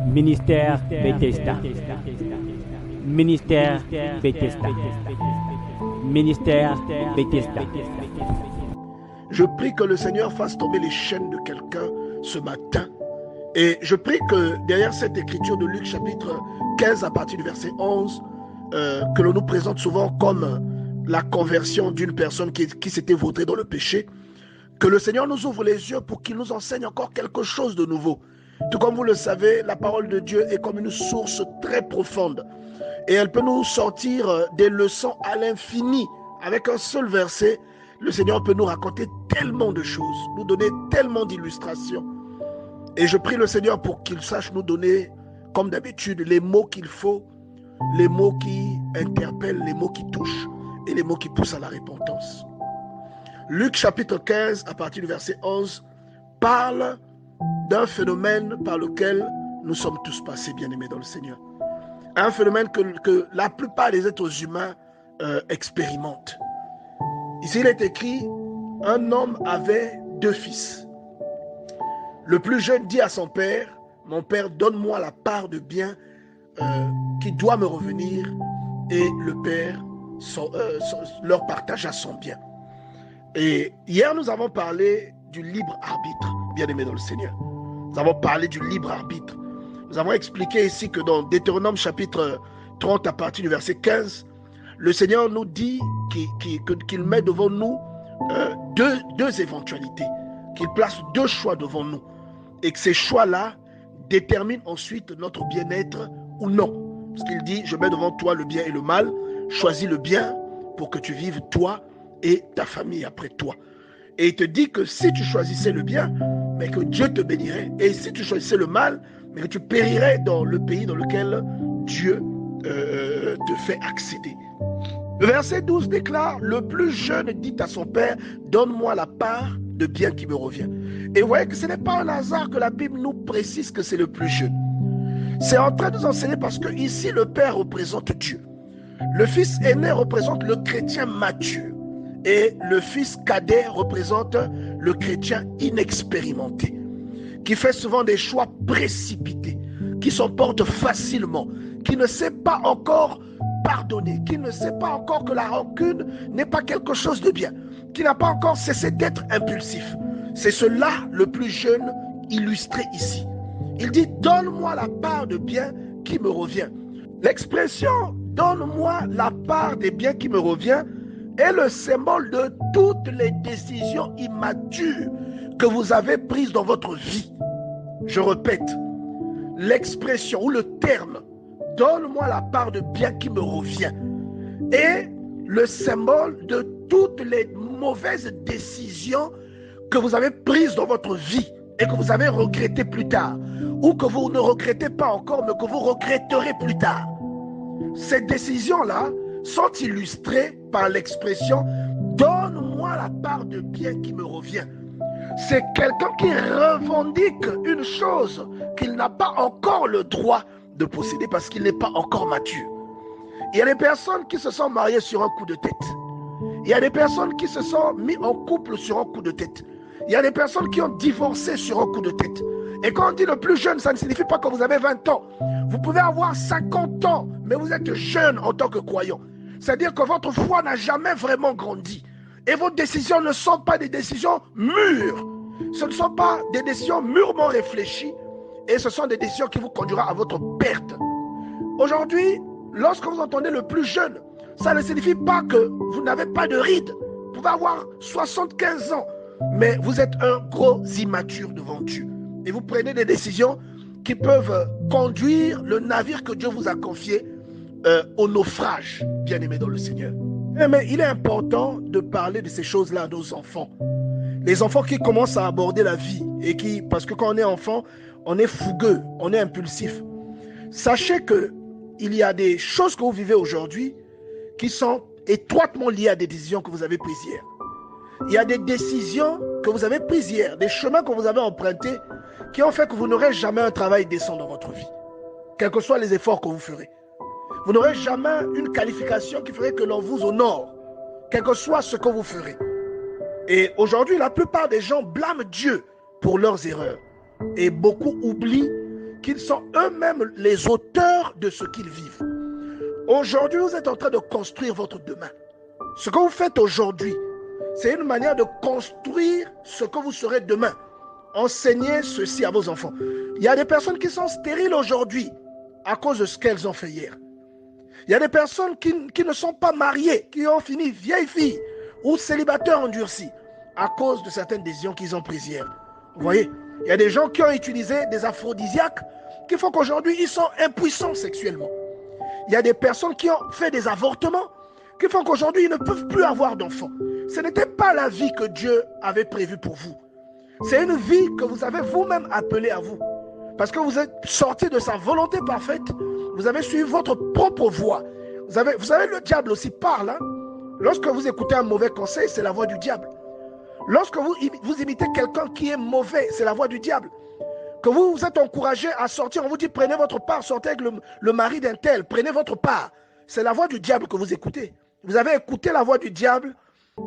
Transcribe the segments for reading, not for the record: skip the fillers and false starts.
Ministère Bethesda. Ministère Bethesda. Ministère Bethesda. Je prie que le Seigneur fasse tomber les chaînes de quelqu'un ce matin. Et je prie que derrière cette écriture de Luc chapitre 15 à partir du verset 11, que l'on nous présente souvent comme la conversion d'une personne qui s'était vautrée dans le péché, que le Seigneur nous ouvre les yeux pour qu'il nous enseigne encore quelque chose de nouveau. Tout comme vous le savez, la parole de Dieu est comme une source très profonde et elle peut nous sortir des leçons à l'infini. Avec un seul verset, le Seigneur peut nous raconter tellement de choses, nous donner tellement d'illustrations. Et je prie le Seigneur pour qu'il sache nous donner, comme d'habitude, les mots qu'il faut, les mots qui interpellent, les mots qui touchent et les mots qui poussent à la repentance. Luc chapitre 15, à partir du verset 11, parle d'un phénomène par lequel nous sommes tous passés, bien-aimés dans le Seigneur. Un phénomène que la plupart des êtres humains expérimentent. Ici, il est écrit, un homme avait 2 fils. Le plus jeune dit à son père, mon père, donne-moi la part de bien qui doit me revenir. Et le père leur partagea son bien. Et hier, nous avons parlé du libre arbitre, bien-aimé dans le Seigneur. Nous avons parlé du libre arbitre. Nous avons expliqué ici que dans Deutéronome chapitre 30 à partir du verset 15, le Seigneur nous dit qu'il met devant nous deux éventualités, qu'il place 2 choix devant nous et que ces choix-là déterminent ensuite notre bien-être ou non. Parce qu'il dit, je mets devant toi le bien et le mal, choisis le bien pour que tu vives toi et ta famille après toi. Et il te dit que si tu choisissais le bien, mais que Dieu te bénirait. Et si tu choisissais le mal, mais que tu périrais dans le pays dans lequel Dieu te fait accéder. Le verset 12 déclare, le plus jeune dit à son père, donne-moi la part de bien qui me revient. Et vous voyez que ce n'est pas un hasard que la Bible nous précise que c'est le plus jeune. C'est en train de nous enseigner parce que ici le père représente Dieu. Le fils aîné représente le chrétien mature. Et le fils cadet représente le chrétien inexpérimenté, qui fait souvent des choix précipités, qui s'emporte facilement, qui ne sait pas encore pardonner, qui ne sait pas encore que la rancune n'est pas quelque chose de bien, qui n'a pas encore cessé d'être impulsif. C'est cela le plus jeune illustré ici. Il dit, donne-moi la part de bien qui me revient. L'expression, donne-moi la part des biens qui me revient, est le symbole de toutes les décisions immatures que vous avez prises dans votre vie. Je répète, l'expression ou le terme « donne-moi la part de bien qui me revient » est le symbole de toutes les mauvaises décisions que vous avez prises dans votre vie et que vous avez regrettées plus tard, ou que vous ne regrettez pas encore, mais que vous regretterez plus tard. Ces décisions-là sont illustrées par l'expression « donne-moi la part de bien qui me revient ». C'est quelqu'un qui revendique une chose qu'il n'a pas encore le droit de posséder parce qu'il n'est pas encore mature. Il y a des personnes qui se sont mariées sur un coup de tête. Il y a des personnes qui se sont mis en couple sur un coup de tête. Il y a des personnes qui ont divorcé sur un coup de tête. Et quand on dit le plus jeune, ça ne signifie pas que vous avez 20 ans. Vous pouvez avoir 50 ans, mais vous êtes jeune en tant que croyant. C'est-à-dire que votre foi n'a jamais vraiment grandi. Et vos décisions ne sont pas des décisions mûres. Ce ne sont pas des décisions mûrement réfléchies. Et ce sont des décisions qui vous conduiront à votre perte. Aujourd'hui, lorsque vous entendez le plus jeune, ça ne signifie pas que vous n'avez pas de rides. Vous pouvez avoir 75 ans, mais vous êtes un gros immature devant Dieu. Et vous prenez des décisions qui peuvent conduire le navire que Dieu vous a confié au naufrage, bien-aimés dans le Seigneur. Mais il est important de parler de ces choses-là à nos enfants. Les enfants qui commencent à aborder la vie et qui, parce que quand on est enfant, on est fougueux, on est impulsif. Sachez qu'il y a des choses que vous vivez aujourd'hui qui sont étroitement liées à des décisions que vous avez prises hier. Il y a des décisions que vous avez prises hier, des chemins que vous avez empruntés qui ont fait que vous n'aurez jamais un travail décent dans votre vie, quels que soient les efforts que vous ferez. Vous n'aurez jamais une qualification qui ferait que l'on vous honore, quel que soit ce que vous ferez. Et aujourd'hui, la plupart des gens blâment Dieu pour leurs erreurs. Et beaucoup oublient qu'ils sont eux-mêmes les auteurs de ce qu'ils vivent. Aujourd'hui, vous êtes en train de construire votre demain. Ce que vous faites aujourd'hui, c'est une manière de construire ce que vous serez demain. Enseignez ceci à vos enfants. Il y a des personnes qui sont stériles aujourd'hui à cause de ce qu'elles ont fait hier. Il y a des personnes qui ne sont pas mariées, qui ont fini vieilles filles ou célibataires endurcis à cause de certaines décisions qu'ils ont prises hier. Vous voyez, il y a des gens qui ont utilisé des aphrodisiaques qui font qu'aujourd'hui, ils sont impuissants sexuellement. Il y a des personnes qui ont fait des avortements qui font qu'aujourd'hui, ils ne peuvent plus avoir d'enfants. Ce n'était pas la vie que Dieu avait prévue pour vous. C'est une vie que vous avez vous-même appelée à vous. Parce que vous êtes sorti de sa volonté parfaite. Vous avez suivi votre propre voie. Vous savez, le diable aussi parle. Hein? Lorsque vous écoutez un mauvais conseil, c'est la voix du diable. Lorsque vous imitez quelqu'un qui est mauvais, c'est la voix du diable. Que vous êtes encouragé à sortir, on vous dit prenez votre part, sortez avec le mari d'un tel, prenez votre part. C'est la voix du diable que vous écoutez. Vous avez écouté la voix du diable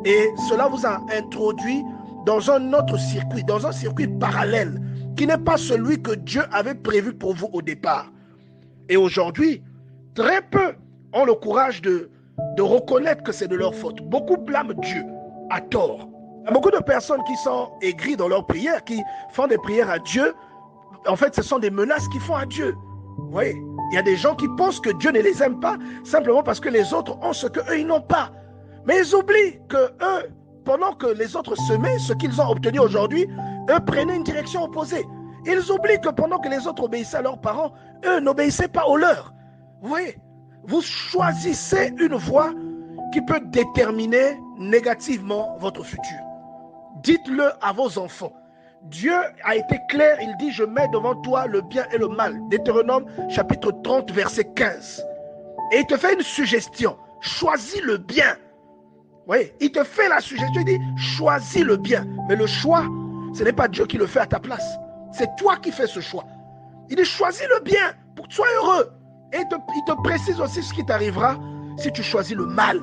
et cela vous a introduit dans un autre circuit, dans un circuit parallèle qui n'est pas celui que Dieu avait prévu pour vous au départ. Et aujourd'hui, très peu ont le courage de reconnaître que c'est de leur faute. Beaucoup blâment Dieu à tort. Il y a beaucoup de personnes qui sont aigries dans leurs prières, qui font des prières à Dieu. En fait, ce sont des menaces qu'ils font à Dieu. Vous voyez, il y a des gens qui pensent que Dieu ne les aime pas simplement parce que les autres ont ce qu'eux, ils n'ont pas. Mais ils oublient que eux, pendant que les autres semaient ce qu'ils ont obtenu aujourd'hui, eux prenaient une direction opposée. Ils oublient que pendant que les autres obéissaient à leurs parents, eux n'obéissaient pas aux leurs. Vous voyez, vous choisissez une voie qui peut déterminer négativement votre futur. Dites-le à vos enfants. Dieu a été clair, il dit, je mets devant toi le bien et le mal. Deutéronome chapitre 30, verset 15. Et il te fait une suggestion. Choisis le bien. Oui, il te fait la suggestion, il dit, choisis le bien. Mais le choix, ce n'est pas Dieu qui le fait à ta place. C'est toi qui fais ce choix. Il dit, choisis le bien pour que tu sois heureux. Et il te précise aussi ce qui t'arrivera si tu choisis le mal.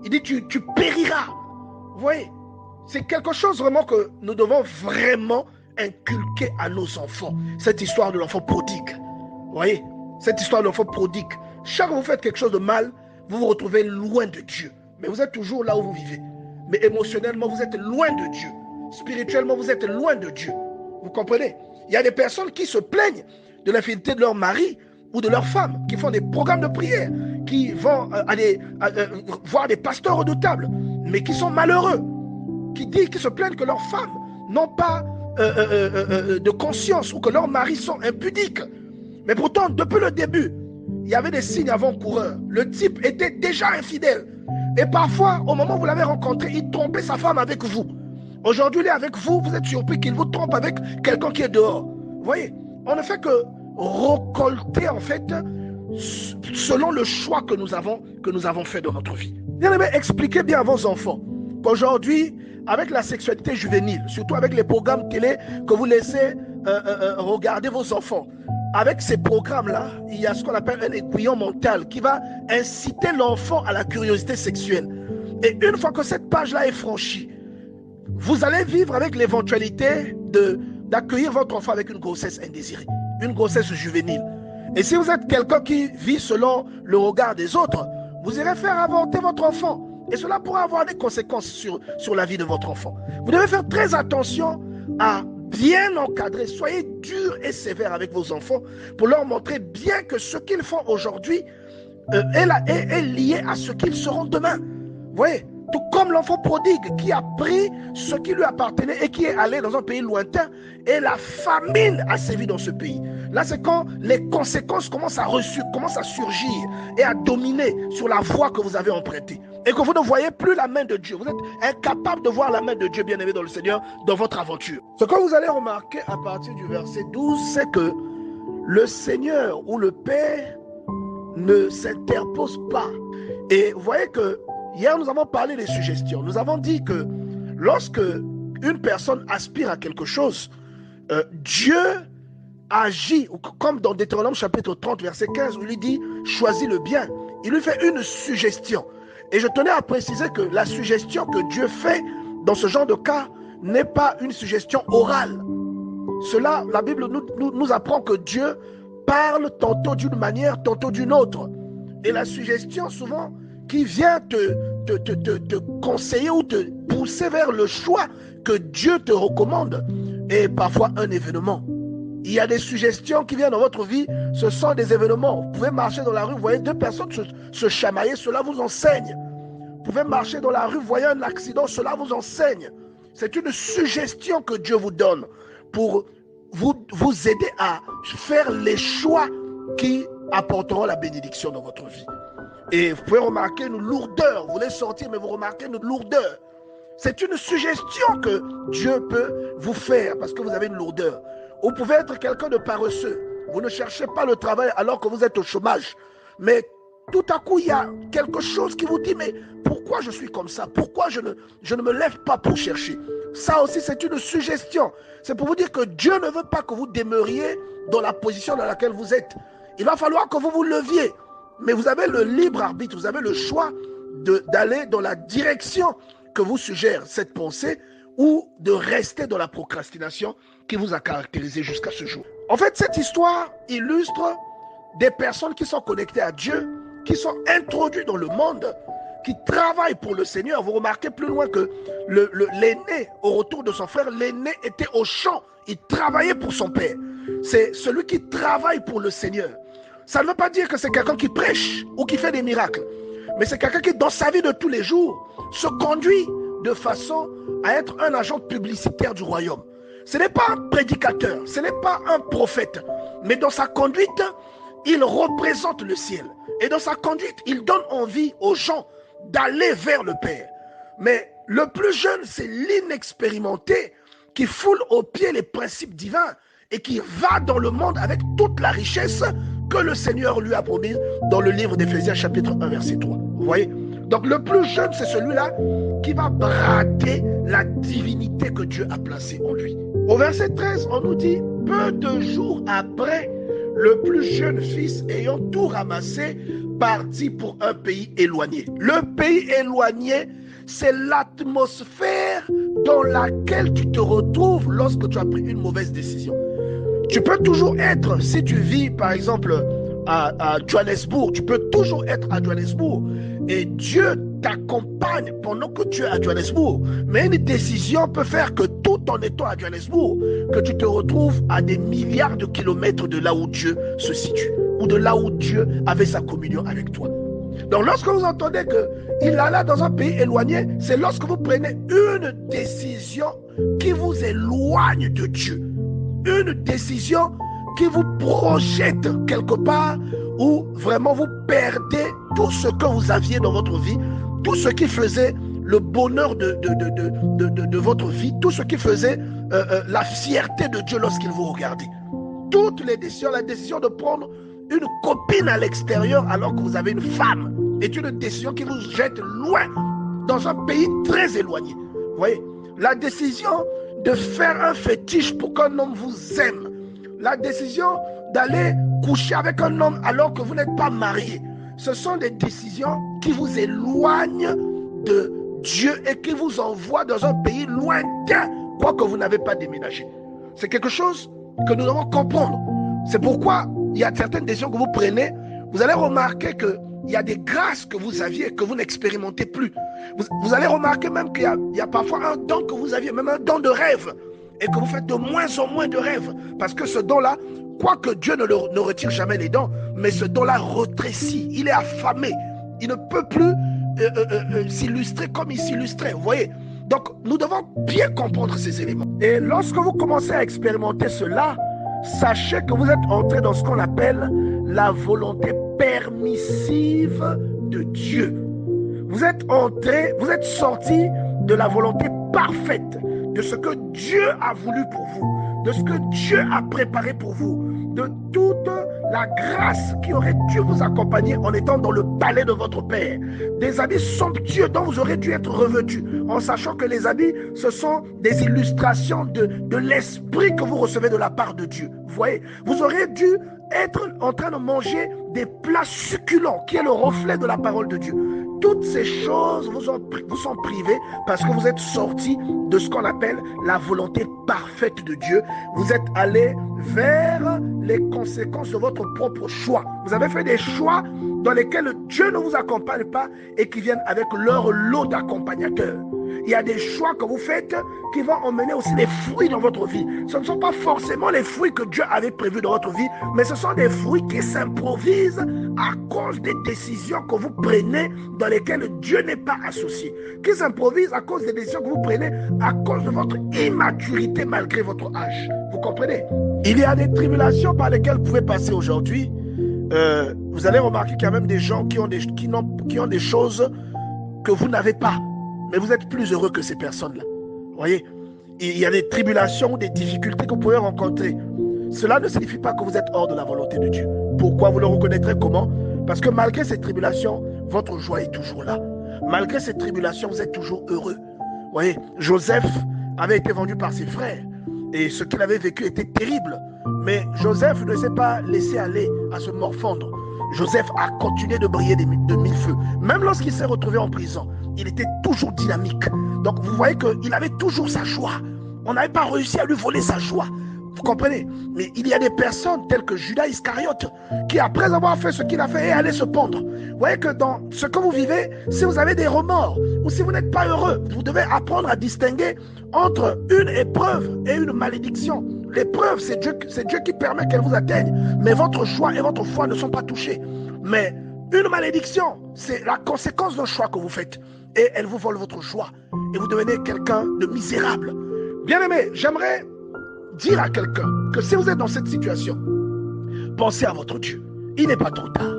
Il dit, tu périras. Vous voyez, c'est quelque chose vraiment que nous devons vraiment inculquer à nos enfants. Cette histoire de l'enfant prodigue. Vous voyez, cette histoire de l'enfant prodigue. Chaque fois que vous faites quelque chose de mal, vous vous retrouvez loin de Dieu. Mais vous êtes toujours là où vous vivez. Mais émotionnellement, vous êtes loin de Dieu. Spirituellement, vous êtes loin de Dieu. Vous comprenez? Il y a des personnes qui se plaignent de l'infidélité de leur mari ou de leur femme, qui font des programmes de prière, qui vont aller voir des pasteurs redoutables, mais qui sont malheureux, qui se plaignent que leurs femmes n'ont pas de conscience ou que leurs maris sont impudiques. Mais pourtant, depuis le début, il y avait des signes avant-coureurs. Le type était déjà infidèle. Et parfois, au moment où vous l'avez rencontré, il trompait sa femme avec vous. Aujourd'hui, il est avec vous, vous êtes surpris qu'il vous trompe avec quelqu'un qui est dehors. Vous voyez, on ne fait que récolter en fait selon le choix que nous avons fait dans notre vie. Bien aimé, expliquez bien à vos enfants qu'aujourd'hui, avec la sexualité juvénile, surtout avec les programmes télé que vous laissez regarder vos enfants, avec ces programmes-là, il y a ce qu'on appelle un aiguillon mental qui va inciter l'enfant à la curiosité sexuelle. Et une fois que cette page-là est franchie, vous allez vivre avec l'éventualité d'accueillir votre enfant avec une grossesse indésirée, une grossesse juvénile. Et si vous êtes quelqu'un qui vit selon le regard des autres, vous irez faire avorter votre enfant. Et cela pourra avoir des conséquences sur la vie de votre enfant. Vous devez faire très attention à bien encadrer. Soyez dur et sévère avec vos enfants pour leur montrer bien que ce qu'ils font aujourd'hui est lié à ce qu'ils seront demain. Vous voyez, tout comme l'enfant prodigue qui a pris ce qui lui appartenait et qui est allé dans un pays lointain et la famine a sévi dans ce pays. Là, c'est quand les conséquences commencent à surgir et à dominer sur la voie que vous avez empruntée. Et que vous ne voyez plus la main de Dieu. Vous êtes incapable de voir la main de Dieu bien-aimé dans le Seigneur dans votre aventure. Ce que vous allez remarquer à partir du verset 12, c'est que le Seigneur ou le Père ne s'interpose pas. Et vous voyez que hier, nous avons parlé des suggestions. Nous avons dit que lorsque une personne aspire à quelque chose, Dieu agit, comme dans Deutéronome chapitre 30, verset 15, où il lui dit « Choisis le bien ». Il lui fait une suggestion. Et je tenais à préciser que la suggestion que Dieu fait dans ce genre de cas n'est pas une suggestion orale. cela, la Bible nous apprend que Dieu parle tantôt d'une manière, tantôt d'une autre. Et la suggestion souvent qui vient te conseiller ou te pousser vers le choix que Dieu te recommande est parfois un événement. Il y a des suggestions qui viennent dans votre vie, ce sont des événements. Vous pouvez marcher dans la rue, vous voyez deux personnes se chamailler, cela vous enseigne. Vous pouvez marcher dans la rue, vous voyez un accident, cela vous enseigne. C'est une suggestion que Dieu vous donne pour vous aider à faire les choix qui apporteront la bénédiction dans votre vie. Et vous pouvez remarquer une lourdeur. Vous voulez sortir, mais vous remarquez une lourdeur. C'est une suggestion que Dieu peut vous faire parce que vous avez une lourdeur. Vous pouvez être quelqu'un de paresseux. Vous ne cherchez pas le travail alors que vous êtes au chômage. Mais tout à coup, il y a quelque chose qui vous dit, mais pourquoi je suis comme ça? Pourquoi je ne me lève pas pour chercher? Ça aussi, c'est une suggestion. C'est pour vous dire que Dieu ne veut pas que vous demeuriez dans la position dans laquelle vous êtes. Il va falloir que vous vous leviez. Mais vous avez le libre arbitre, vous avez le choix d'aller dans la direction que vous suggère cette pensée ou de rester dans la procrastination qui vous a caractérisé jusqu'à ce jour. En fait, cette histoire illustre des personnes qui sont connectées à Dieu, qui sont introduites dans le monde, qui travaillent pour le Seigneur. Vous remarquez plus loin que l'aîné, au retour de son frère, l'aîné était au champ. Il travaillait pour son père. C'est celui qui travaille pour le Seigneur. Ça ne veut pas dire que c'est quelqu'un qui prêche ou qui fait des miracles. Mais c'est quelqu'un qui, dans sa vie de tous les jours, se conduit de façon à être un agent publicitaire du royaume. Ce n'est pas un prédicateur, ce n'est pas un prophète. Mais dans sa conduite, il représente le ciel. Et dans sa conduite, il donne envie aux gens d'aller vers le Père. Mais le plus jeune, c'est l'inexpérimenté qui foule aux pieds les principes divins et qui va dans le monde avec toute la richesse que le Seigneur lui a promis dans le livre d'Éphésiens chapitre 1 verset 3. Vous voyez? Donc le plus jeune, c'est celui-là qui va braquer la divinité que Dieu a placée en lui. Au verset 13, on nous dit, peu de jours après, le plus jeune fils ayant tout ramassé partit pour un pays éloigné. Le pays éloigné, c'est l'atmosphère dans laquelle tu te retrouves lorsque tu as pris une mauvaise décision. Tu peux toujours être, si tu vis par exemple à Johannesburg, tu peux toujours être à Johannesburg et Dieu t'accompagne pendant que tu es à Johannesburg. Mais une décision peut faire que tout en étant à Johannesburg, que tu te retrouves à des milliards de kilomètres de là où Dieu se situe ou de là où Dieu avait sa communion avec toi. Donc lorsque vous entendez qu'il alla dans un pays éloigné, c'est lorsque vous prenez une décision qui vous éloigne de Dieu. Une décision qui vous projette quelque part où vraiment vous perdez tout ce que vous aviez dans votre vie, tout ce qui faisait le bonheur de votre vie, tout ce qui faisait la fierté de Dieu lorsqu'il vous regardait. Toutes les décisions, la décision de prendre une copine à l'extérieur alors que vous avez une femme, est une décision qui vous jette loin dans un pays très éloigné. Vous voyez, la décision de faire un fétiche pour qu'un homme vous aime, la décision d'aller coucher avec un homme alors que vous n'êtes pas marié, ce sont des décisions qui vous éloignent de Dieu et qui vous envoient dans un pays lointain, quoique vous n'avez pas déménagé. C'est quelque chose que nous devons comprendre. C'est pourquoi il y a certaines décisions que vous prenez, vous allez remarquer qu'il y a des grâces que vous aviez que vous n'expérimentez plus. Vous allez remarquer même qu'il y a parfois un don que vous aviez, même un don de rêve, et que vous faites de moins en moins de rêves. Parce que ce don-là, quoique Dieu ne retire jamais les dons, mais ce don-là rétrécit, il est affamé. Il ne peut plus s'illustrer comme il s'illustrait, vous voyez. Donc, nous devons bien comprendre ces éléments. Et lorsque vous commencez à expérimenter cela, sachez que vous êtes entré dans ce qu'on appelle la volonté permissive de Dieu. Vous êtes entré, vous êtes sorti de la volonté parfaite, de ce que Dieu a voulu pour vous, de ce que Dieu a préparé pour vous, de toute la grâce qui aurait dû vous accompagner en étant dans le palais de votre Père, des habits somptueux dont vous aurez dû être revêtus, en sachant que les habits, ce sont des illustrations de l'esprit que vous recevez de la part de Dieu. Vous voyez, vous aurez dû être en train de manger des plats succulents, qui est le reflet de la parole de Dieu. toutes ces choses vous sont privées parce que vous êtes sortis de ce qu'on appelle la volonté parfaite de Dieu. Vous êtes allés vers les conséquences de votre propre choix. Vous avez fait des choix dans lesquels Dieu ne vous accompagne pas et qui viennent avec leur lot d'accompagnateurs. Il y a des choix que vous faites qui vont emmener aussi des fruits dans votre vie. Ce ne sont pas forcément les fruits que Dieu avait prévus dans votre vie, mais ce sont des fruits qui s'improvisent à cause des décisions que vous prenez dans lesquelles Dieu n'est pas associé. Qui s'improvisent à cause des décisions que vous prenez à cause de votre immaturité malgré votre âge. Vous comprenez? Il y a des tribulations par lesquelles vous pouvez passer aujourd'hui. Vous allez remarquer qu'il y a même des gens qui ont des choses que vous n'avez pas. Mais vous êtes plus heureux que ces personnes-là. Vous voyez, il y a des tribulations, des difficultés que vous pouvez rencontrer. Cela ne signifie pas que vous êtes hors de la volonté de Dieu. Pourquoi? Vous le reconnaîtrez comment? Parce que malgré ces tribulations, votre joie est toujours là. Malgré ces tribulations, vous êtes toujours heureux. Vous voyez, Joseph avait été vendu par ses frères. Et ce qu'il avait vécu était terrible. Mais Joseph ne s'est pas laissé aller à se morfondre. Joseph a continué de briller de mille feux. Même lorsqu'il s'est retrouvé en prison, il était toujours dynamique. Donc vous voyez qu'il avait toujours sa joie. On n'avait pas réussi à lui voler sa joie. Vous comprenez? Mais il y a des personnes telles que Judas Iscariote qui, après avoir fait ce qu'il a fait, est allé se pendre. Vous voyez que dans ce que vous vivez, si vous avez des remords ou si vous n'êtes pas heureux, vous devez apprendre à distinguer entre une épreuve et une malédiction. L'épreuve, c'est Dieu qui permet qu'elle vous atteigne. Mais votre joie et votre foi ne sont pas touchés. Mais une malédiction, c'est la conséquence d'un choix que vous faites. Et elle vous vole votre joie. Et vous devenez quelqu'un de misérable. Bien-aimé, j'aimerais dire à quelqu'un que si vous êtes dans cette situation, pensez à votre Dieu. Il n'est pas trop tard.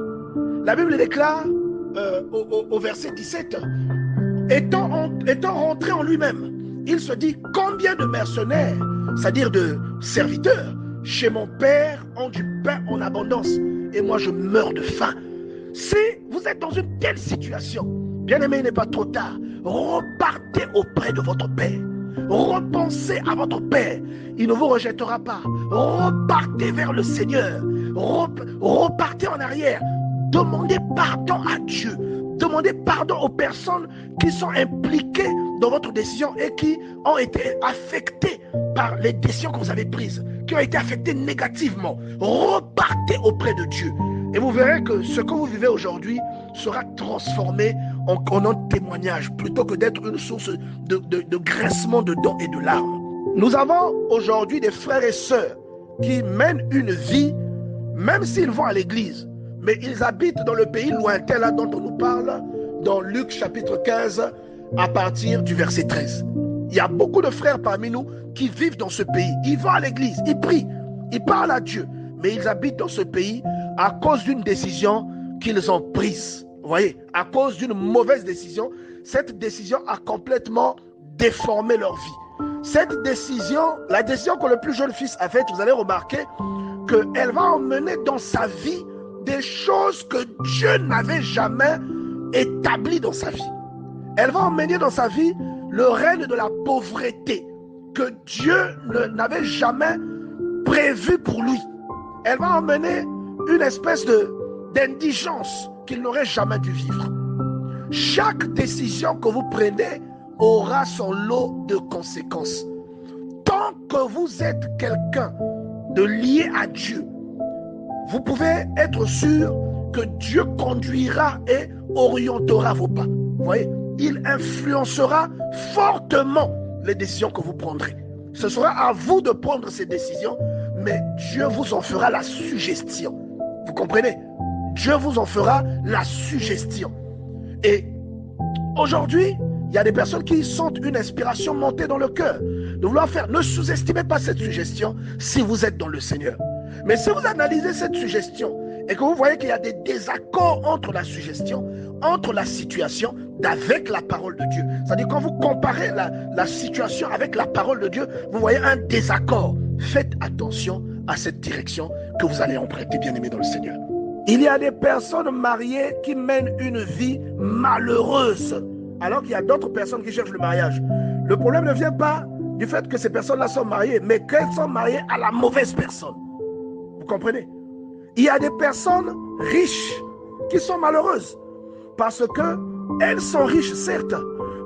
La Bible déclare au verset 17, étant rentré en lui-même, il se dit, combien de mercenaires, c'est-à-dire de serviteurs, chez mon Père ont du pain en abondance et moi je meurs de faim. Si vous êtes dans une telle situation, bien-aimé, il n'est pas trop tard. Repartez auprès de votre Père. Repensez à votre Père. Il ne vous rejettera pas. Repartez vers le Seigneur. Repartez en arrière. Demandez pardon à Dieu. Demandez pardon aux personnes qui sont impliquées dans votre décision et qui ont été affectées par les décisions que vous avez prises, qui ont été affectées négativement. Repartez auprès de Dieu. Et vous verrez que ce que vous vivez aujourd'hui sera transformé en un témoignage plutôt que d'être une source de graissement de dents et de larmes. Nous avons aujourd'hui des frères et sœurs qui mènent une vie, même s'ils vont à l'église, mais ils habitent dans le pays lointain là dont on nous parle, dans Luc chapitre 15, à partir du verset 13. Il y a beaucoup de frères parmi nous qui vivent dans ce pays. Ils vont à l'église, ils prient, ils parlent à Dieu, mais ils habitent dans ce pays à cause d'une décision qu'ils ont prise. Vous voyez, à cause d'une mauvaise décision, cette décision a complètement déformé leur vie. Cette décision, la décision que le plus jeune fils a faite, vous allez remarquer qu'elle va emmener dans sa vie des choses que Dieu n'avait jamais établies dans sa vie. Elle va emmener dans sa vie le règne de la pauvreté que Dieu n'avait jamais prévu pour lui. Elle va emmener une espèce d'indigence qu'il n'aurait jamais dû vivre. Chaque décision que vous prenez aura son lot de conséquences. Tant que vous êtes quelqu'un de lié à Dieu, vous pouvez être sûr que Dieu conduira et orientera vos pas. Vous voyez, il influencera fortement les décisions que vous prendrez. Ce sera à vous de prendre ces décisions, mais Dieu vous en fera la suggestion. Vous comprenez? Dieu vous en fera la suggestion. Et aujourd'hui, il y a des personnes qui sentent une inspiration monter dans le cœur de vouloir faire. Ne sous-estimez pas cette suggestion si vous êtes dans le Seigneur. Mais si vous analysez cette suggestion et que vous voyez qu'il y a des désaccords entre la suggestion, entre la situation, avec la parole de Dieu. C'est-à-dire quand vous comparez la situation avec la parole de Dieu, vous voyez un désaccord. Faites attention à cette direction que vous allez emprunter, bien-aimés dans le Seigneur. Il y a des personnes mariées qui mènent une vie malheureuse, alors qu'il y a d'autres personnes qui cherchent le mariage. Le problème ne vient pas du fait que ces personnes-là sont mariées, mais qu'elles sont mariées à la mauvaise personne. Vous comprenez? Il y a des personnes riches qui sont malheureuses parce que elles sont riches, certes,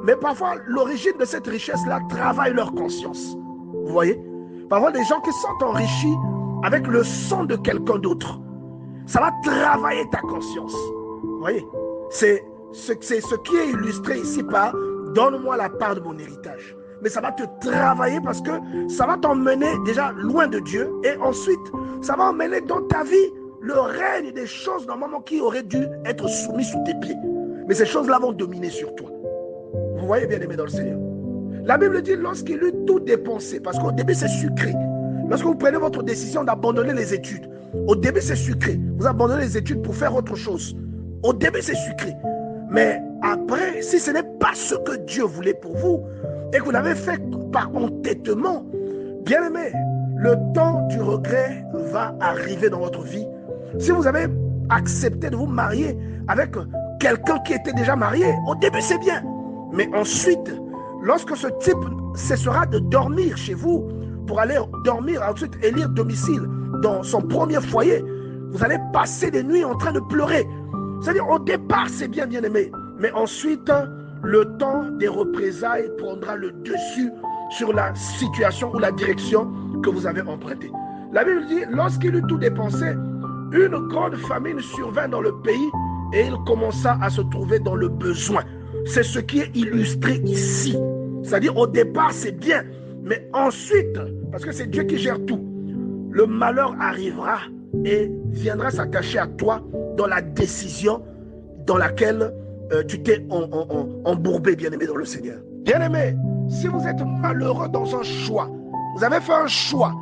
mais parfois l'origine de cette richesse-là travaille leur conscience. Vous voyez? Parfois des gens qui sont enrichis avec le sang de quelqu'un d'autre, ça va travailler ta conscience. Vous voyez? C'est ce qui est illustré ici par « donne-moi la part de mon héritage ». Mais ça va te travailler parce que ça va t'emmener déjà loin de Dieu et ensuite, ça va emmener dans ta vie le règne des choses normalement qui auraient dû être soumises sous tes pieds. Mais ces choses-là vont dominer sur toi. Vous voyez, bien aimé dans le Seigneur. La Bible dit lorsqu'il eut tout dépensé, parce qu'au début c'est sucré. Lorsque vous prenez votre décision d'abandonner les études, au début c'est sucré. Vous abandonnez les études pour faire autre chose. Au début c'est sucré. Mais après, si ce n'est pas ce que Dieu voulait pour vous, et que vous l'avez fait par entêtement, bien aimé, le temps du regret va arriver dans votre vie. Si vous avez accepté de vous marier avec quelqu'un qui était déjà marié, au début c'est bien. Mais ensuite, lorsque ce type cessera de dormir chez vous pour aller dormir, ensuite élire domicile dans son premier foyer, vous allez passer des nuits en train de pleurer. C'est-à-dire au départ c'est bien, bien aimé. Mais ensuite, le temps des représailles prendra le dessus sur la situation ou la direction que vous avez empruntée. La Bible dit, lorsqu'il eut tout dépensé, une grande famine survint dans le pays et il commença à se trouver dans le besoin. C'est ce qui est illustré ici. C'est-à-dire au départ c'est bien, mais ensuite, parce que c'est Dieu qui gère tout, le malheur arrivera et viendra s'attacher à toi dans la décision dans laquelle tu t'es embourbé, bien-aimé dans le Seigneur. Bien-aimé, si vous êtes malheureux dans un choix, vous avez fait un choix,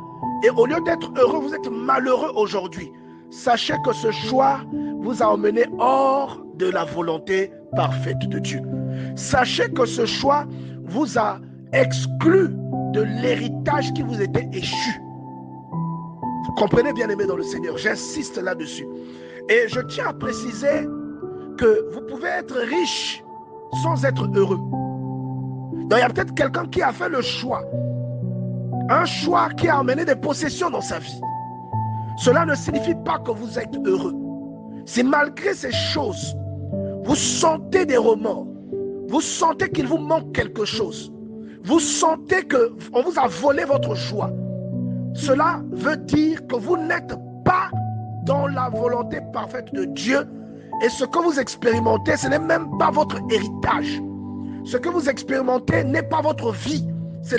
et au lieu d'être heureux, vous êtes malheureux aujourd'hui, sachez que ce choix vous a emmené hors de la volonté parfaite de Dieu. Sachez que ce choix vous a exclu de l'héritage qui vous était échu. Vous comprenez, bien-aimé dans le Seigneur, j'insiste là-dessus. Et je tiens à préciser que vous pouvez être riche sans être heureux. Donc il y a peut-être quelqu'un qui a fait le choix, un choix qui a amené des possessions dans sa vie. Cela ne signifie pas que vous êtes heureux. Si malgré ces choses, vous sentez des remords, vous sentez qu'il vous manque quelque chose, vous sentez qu'on vous a volé votre joie, cela veut dire que vous n'êtes pas dans la volonté parfaite de Dieu. Et ce que vous expérimentez, ce n'est même pas votre héritage. Ce que vous expérimentez n'est pas votre vie. Ce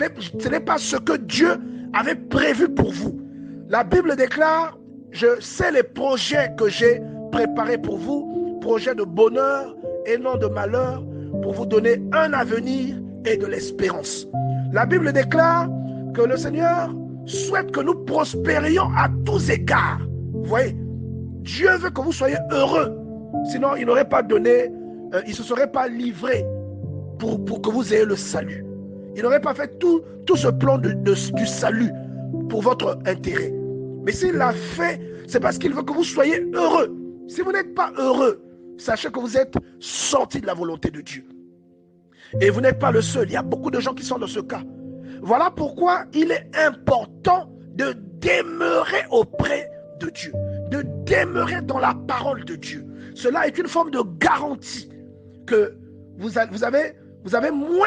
n'est pas ce que Dieu avait prévu pour vous. La Bible déclare, je sais les projets que j'ai préparés pour vous, projets de bonheur et non de malheur, pour vous donner un avenir et de l'espérance. La Bible déclare que le Seigneur souhaite que nous prospérions à tous égards. Vous voyez, Dieu veut que vous soyez heureux. Sinon, il n'aurait pas donné, il ne se serait pas livré pour que vous ayez le salut. Il n'aurait pas fait tout ce plan du salut pour votre intérêt. Mais s'il l'a fait, c'est parce qu'il veut que vous soyez heureux. Si vous n'êtes pas heureux, sachez que vous êtes sorti de la volonté de Dieu. Et vous n'êtes pas le seul. Il y a beaucoup de gens qui sont dans ce cas. Voilà pourquoi il est important de demeurer auprès de Dieu, de demeurer dans la parole de Dieu. Cela est une forme de garantie que vous avez moins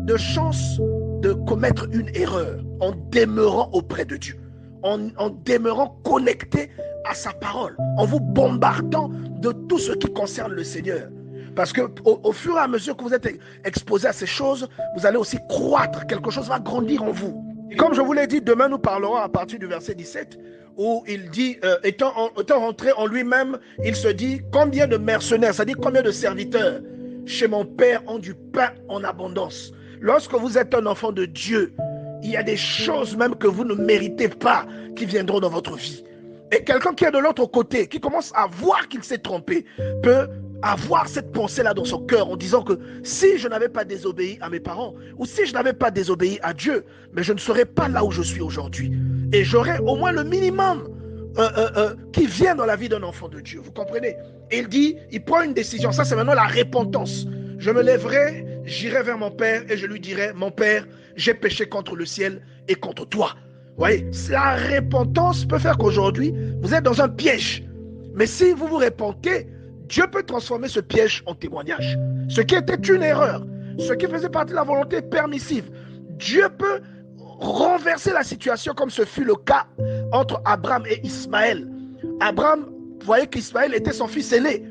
de chances de commettre une erreur en demeurant auprès de Dieu, en demeurant connecté à sa parole, en vous bombardant de tout ce qui concerne le Seigneur. Parce qu'au fur et à mesure que vous êtes exposé à ces choses, vous allez aussi croître, quelque chose va grandir en vous. Et comme je vous l'ai dit, demain nous parlerons à partir du verset 17, où il dit, étant rentré en lui-même, il se dit, combien de mercenaires, c'est-à-dire combien de serviteurs chez mon Père ont du pain en abondance. Lorsque vous êtes un enfant de Dieu, il y a des choses même que vous ne méritez pas qui viendront dans votre vie. Et quelqu'un qui est de l'autre côté, qui commence à voir qu'il s'est trompé, peut avoir cette pensée-là dans son cœur en disant que si je n'avais pas désobéi à mes parents ou si je n'avais pas désobéi à Dieu, mais je ne serais pas là où je suis aujourd'hui. Et j'aurais au moins le minimum qui vient dans la vie d'un enfant de Dieu. Vous comprenez? Et il dit, il prend une décision. Ça, c'est maintenant la repentance. Je me lèverai, j'irai vers mon Père et je lui dirai, mon Père, j'ai péché contre le ciel et contre toi. Vous voyez, la repentance peut faire qu'aujourd'hui, vous êtes dans un piège. Mais si vous vous repentez, Dieu peut transformer ce piège en témoignage. Ce qui était une erreur, ce qui faisait partie de la volonté permissive, Dieu peut renverser la situation comme ce fut le cas entre Abraham et Ismaël. Abraham voyait qu'Ismaël était son fils aîné.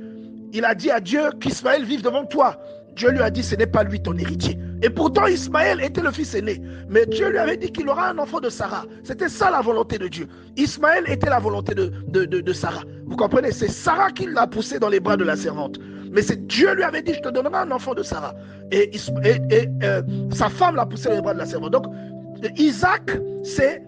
Il a dit à Dieu qu'Ismaël vive devant toi. Dieu lui a dit ce n'est pas lui ton héritier. Et pourtant Ismaël était le fils aîné. Mais Dieu lui avait dit qu'il aura un enfant de Sarah. C'était ça la volonté de Dieu. Ismaël était la volonté de Sarah. Vous comprenez? C'est Sarah qui l'a poussé dans les bras de la servante. Mais c'est Dieu lui avait dit je te donnerai un enfant de Sarah. Et sa femme l'a poussé dans les bras de la servante. Donc Isaac c'est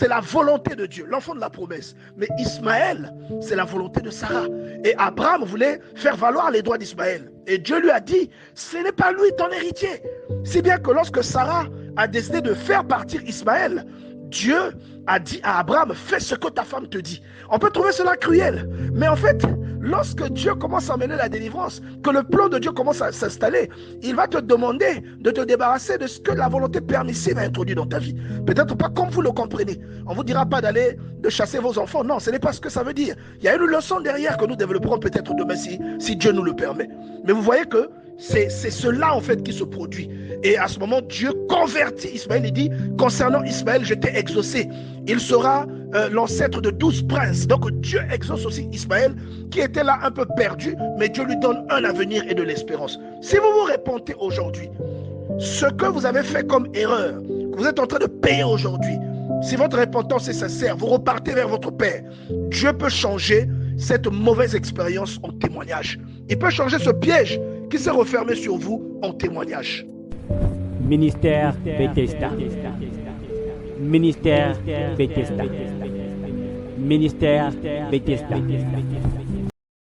la volonté de Dieu, l'enfant de la promesse. Mais Ismaël, c'est la volonté de Sarah. Et Abraham voulait faire valoir les droits d'Ismaël. Et Dieu lui a dit, ce n'est pas lui ton héritier. Si bien que lorsque Sarah a décidé de faire partir Ismaël, Dieu a dit à Abraham, fais ce que ta femme te dit. On peut trouver cela cruel. Mais en fait, lorsque Dieu commence à mener la délivrance, que le plan de Dieu commence à s'installer, il va te demander de te débarrasser de ce que la volonté permissive a introduit dans ta vie. Peut-être pas comme vous le comprenez. On ne vous dira pas de chasser vos enfants. Non, ce n'est pas ce que ça veut dire. Il y a une leçon derrière que nous développerons peut-être demain si Dieu nous le permet. Mais vous voyez que c'est cela en fait qui se produit. Et à ce moment, Dieu convertit Ismaël. Il dit, concernant Ismaël, je t'ai exaucé. Il sera l'ancêtre de 12 princes. Donc Dieu exauce aussi Ismaël, qui était là un peu perdu, mais Dieu lui donne un avenir et de l'espérance. Si vous vous repentez aujourd'hui, ce que vous avez fait comme erreur, que vous êtes en train de payer aujourd'hui, si votre repentance est sincère, vous repartez vers votre Père, Dieu peut changer cette mauvaise expérience en témoignage. Il peut changer ce piège qui s'est refermé sur vous en témoignage. Ministère Bethesda. Ministère Bethesda. Ministère Bethesda.